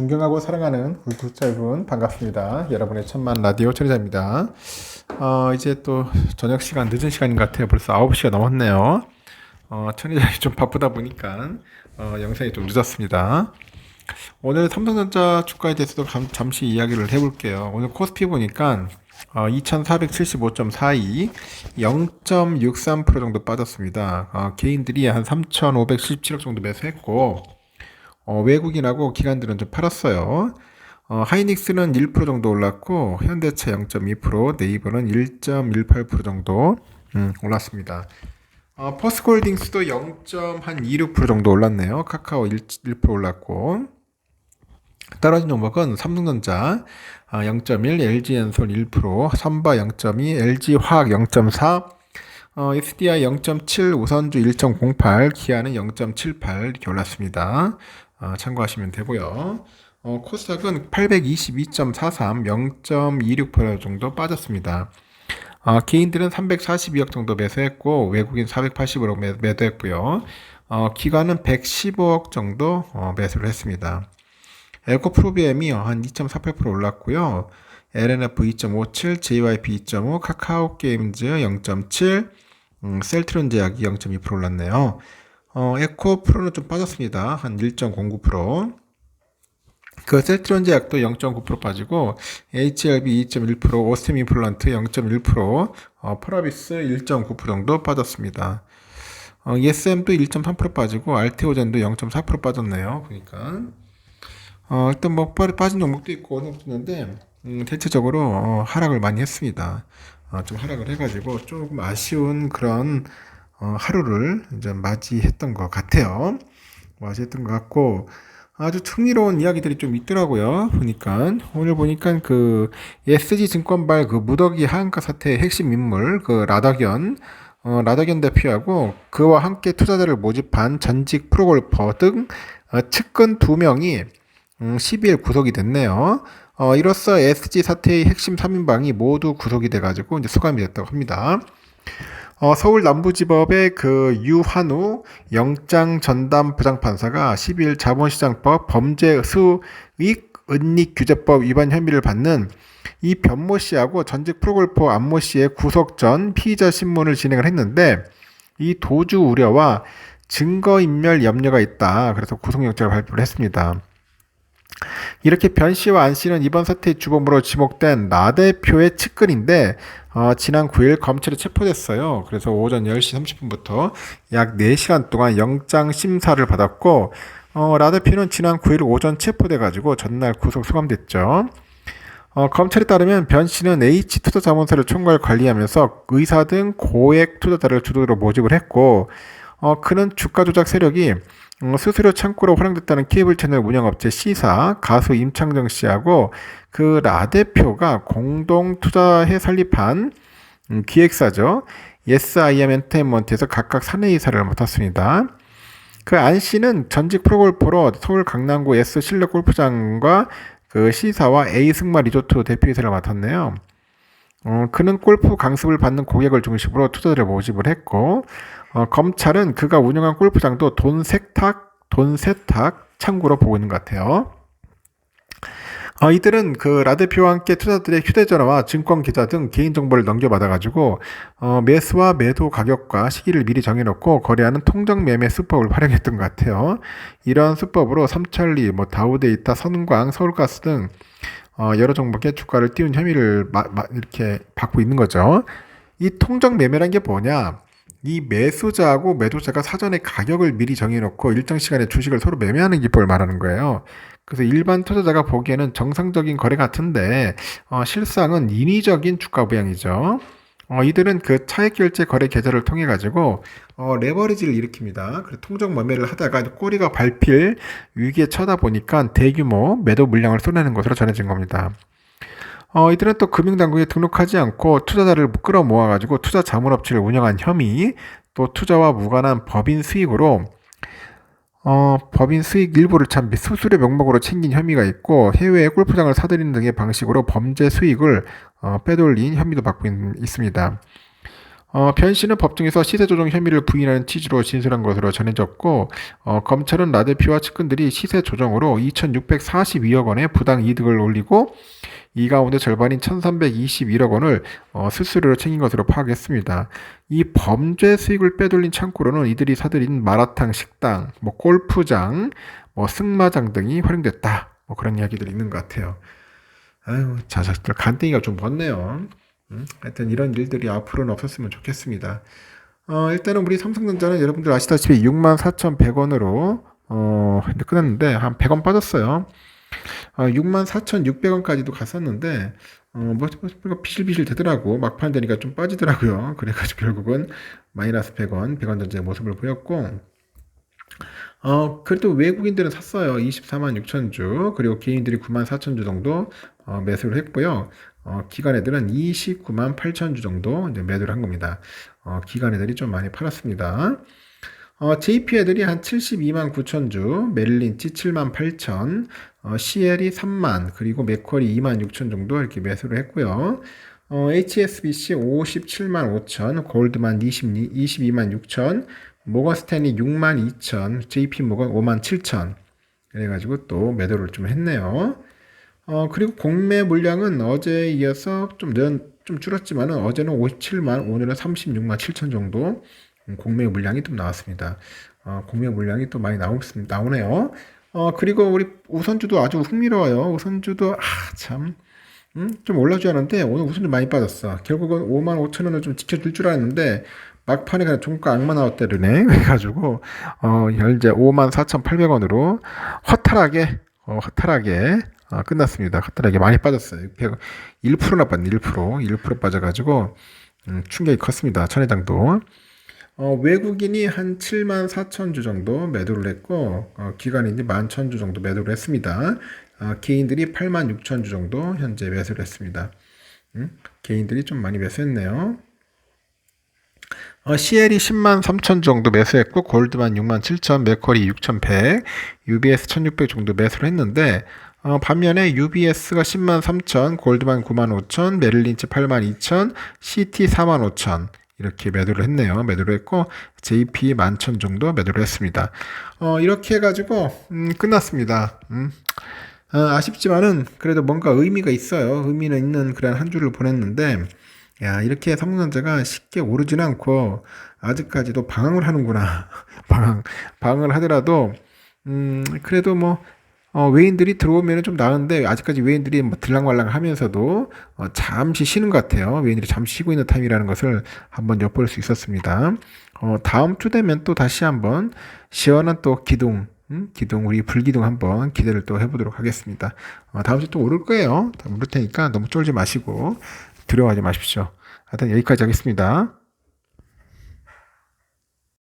존경하고 사랑하는 우리 구독자 여러분 반갑습니다. 여러분의 천만 라디오 천리자입니다. 이제 또 저녁 시간 늦은 시간인 것 같아요. 벌써 9시가 넘었네요. 천리자이 좀 바쁘다 보니까 영상이 좀 늦었습니다. 오늘 삼성전자 주가에 대해서도 잠시 이야기를 해볼게요. 오늘 코스피 보니까 2475.42 0.63% 정도 빠졌습니다. 개인들이 한 3,517억 정도 매수했고 외국인하고 기관들은 좀 팔았어요. 하이닉스는 1% 정도 올랐고 현대차 0.2%, 네이버는 1.18% 정도 올랐습니다. 퍼스코홀딩스도 0.26% 정도 올랐네요. 카카오 1% 올랐고 떨어진 종목은 삼성전자 0.1, LG엔솔 1%, 삼바 0.2, LG화학 0.4, SDI 0.7, 우선주 1.08, 기아는 0.78 이렇게 올랐습니다. 참고하시면 되고요. 코스닥은 822.43, 0.26% 정도 빠졌습니다. 개인들은 342억 정도 매수했고 외국인 480으로 매도했고요. 기관은 115억 정도 매수를 했습니다. 에코프로비엠이 한 2.48% 올랐고요. LNF 2.57, JYP 2.5, 카카오게임즈 0.7, 셀트론 제약이 0.2% 올랐네요. 에코프로는 좀 빠졌습니다. 한 1.09%. 그 셀트론 제약도 0.9% 빠지고 HLB 2.1%, 오스템 임플란트 0.1%, 펄어비스 1.9% 정도 빠졌습니다. ESM도 1.3% 빠지고 알테오젠도 0.4% 빠졌네요. 그러니까 일단 뭐 빠진 종목도 있고 어느 정도 있는데 대체적으로 하락을 많이 했습니다. 좀 하락을 해가지고 조금 아쉬운 그런 하루를 이제 맞이했던 것 같아요. 맞이했던 것 같고 아주 흥미로운 이야기들이 좀 있더라고요. 오늘 보니까 그 SG증권발 그 무더기 하한가 사태의 핵심 인물 그 라더견 대표하고 그와 함께 투자자를 모집한 전직 프로골퍼 등 측근 2명이 12일 구속이 됐네요. 이로써 SG 사태의 핵심 3인방이 모두 구속이 돼가지고 이제 수감이 됐다고 합니다. 서울 남부지법의 그 유한우 영장 전담 부장판사가 12일 자본시장법 범죄 수익 은닉 규제법 위반 혐의를 받는 이 변모 씨하고 전직 프로골퍼 안모 씨의 구속 전 피의자 신문을 진행을 했는데 이 도주 우려와 증거인멸 염려가 있다. 그래서 구속영장을 발표를 했습니다. 이렇게 변 씨와 안 씨는 이번 사태의 주범으로 지목된 나 대표의 측근인데 지난 9일 검찰에 체포됐어요. 그래서 오전 10시 30분부터 약 4시간 동안 영장 심사를 받았고 나 대표는 지난 9일 오전 체포돼가지고 전날 구속 수감됐죠. 검찰에 따르면 변 씨는 H투자자문사를 총괄 관리하면서 의사 등 고액 투자자를 주도로 모집을 했고 그는 주가 조작 세력이 수수료 창구로 활용됐다는 케이블 채널 운영업체 C사 가수 임창정 씨하고 그 라 대표가 공동 투자해 설립한 기획사죠. SIM 엔터테인먼트에서 각각 사내이사를 맡았습니다. 그 안 씨는 전직 프로골퍼로 서울 강남구 S 실내 골프장과 그 C사와 A 승마 리조트 대표이사를 맡았네요. 그는 골프 강습을 받는 고객을 중심으로 투자자를 모집을 했고 검찰은 그가 운영한 골프장도 돈 세탁 창구로 보고 있는 것 같아요. 이들은 그 라 대표와 함께 투자자들의 휴대전화와 증권계좌 등 개인정보를 넘겨받아가지고 매수와 매도 가격과 시기를 미리 정해놓고 거래하는 통정매매 수법을 활용했던 것 같아요. 이러한 수법으로 삼천리, 다우데이터, 선광, 서울가스 등 여러 종목의 주가를 띄운 혐의를 이렇게 받고 있는 거죠. 이 통정매매란 게 뭐냐? 이 매수자하고 매도자가 사전에 가격을 미리 정해놓고 일정 시간에 주식을 서로 매매하는 기법을 말하는 거예요. 그래서 일반 투자자가 보기에는 정상적인 거래 같은데 실상은 인위적인 주가 부양이죠. 이들은 그 차액결제 거래 계좌를 통해 가지고 레버리지를 일으킵니다. 그래서 통정 매매를 하다가 꼬리가 밟힐 위기에 처다 보니까 대규모 매도 물량을 쏟아내는 것으로 전해진 겁니다. 이들은 또 금융당국에 등록하지 않고 투자자를 끌어모아 가지고 투자 자문업체를 운영한 혐의, 또 투자와 무관한 법인 수익으로 법인 수익 일부를 참 수수료 명목으로 챙긴 혐의가 있고 해외에 골프장을 사들이는 등의 방식으로 범죄 수익을 빼돌린 혐의도 받고 있습니다. 변 씨는 법정에서 시세 조정 혐의를 부인하는 취지로 진술한 것으로 전해졌고, 검찰은 라데피와 측근들이 시세 조정으로 2,642억 원의 부당 이득을 올리고 이 가운데 절반인 1,321억 원을 수수료로 챙긴 것으로 파악했습니다. 이 범죄 수익을 빼돌린 창고로는 이들이 사들인 마라탕 식당, 뭐 골프장, 뭐 승마장 등이 활용됐다. 뭐 그런 이야기들이 있는 것 같아요. 아유, 자식들 간땡이가 좀 먼네요. 하여튼 이런 일들이 앞으로는 없었으면 좋겠습니다. 일단은 우리 삼성전자는 여러분들 아시다시피 64,100원으로 끝났는데 한 100원 빠졌어요. 64,600원까지도 갔었는데 비실비실 되더라고. 막판 되니까 좀 빠지더라고요. 그래가지고 결국은 마이너스 100원, 100원 전제의 모습을 보였고, 그래도 외국인들은 샀어요. 24만 6천 주, 그리고 개인들이 9만 4천 주 정도 매수를 했고요. 기관 애들은 29만 8천 주 정도 이제 매도를 한 겁니다. 기관 애들이 좀 많이 팔았습니다. JP 애들이 한 72만 9천 주, 메릴린치 7만 8천, CL이 3만, 그리고 맥쿼리 2만 6천 정도 이렇게 매수를 했고요. HSBC 57만 5천, 골드만 22만 6천, 모건 스탠리 6만 2천, JP 모건 5만 7천. 그래가지고 또 매도를 좀 했네요. 그리고 공매 물량은 어제에 이어서 좀 줄었지만은 어제는 57만, 오늘은 36만 7천 정도 공매 물량이 좀 나왔습니다. 공매 물량이 또 많이 나오네요. 그리고 우리 우선주도 아주 흥미로워요. 우선주도 참. 좀 올라줘야 하는데 오늘 우선주 많이 빠졌어. 결국은 5만 5천 원을 좀 지켜줄 줄 알았는데 막판에 그냥 종가 악마 나왔다르네. 그래가지고 현재 5만 4,800원으로 허탈하게 끝났습니다. 허탈하게 많이 빠졌어요. 1%나 빠졌네. 1% 빠져가지고 충격이 컸습니다. 천혜장도. 외국인이 한 7만 4천 주 정도 매도를 했고, 기관인이 11,000주 정도 매도를 했습니다. 개인들이 8만 6천 주 정도 현재 매수를 했습니다. 개인들이 좀 많이 매수했네요. CL이 10만 3천 정도 매수했고, 골드만 6만 7천, 맥쿼리 6,100, UBS 1,600 정도 매수를 했는데, 반면에 UBS가 10만 3천, 골드만 9만 5천, 메릴린치 8만 2천, CT 4만 5천, 이렇게 매도를 했네요. 매도를 했고 JP 11,000 정도 매도를 했습니다. 이렇게 해가지고 끝났습니다. 아쉽지만은 그래도 뭔가 의미가 있어요. 의미는 있는 그런 한 주를 보냈는데 야 이렇게 삼성전자가 쉽게 오르지는 않고 아직까지도 방황을 하는구나. 방황을 하더라도 그래도 뭐 외인들이 들어오면 좀 나은데 아직까지 외인들이 뭐 들랑말랑 하면서도 잠시 쉬는 것 같아요. 외인들이 잠시 쉬고 있는 타임이라는 것을 한번 엿볼 수 있었습니다. 다음 주 되면 또 다시 한번 시원한 또 기둥 우리 불기둥 한번 기대를 또 해보도록 하겠습니다. 다음 주 또 오를 거예요. 오를 테니까 너무 쫄지 마시고 두려워하지 마십시오. 하여튼 여기까지 하겠습니다.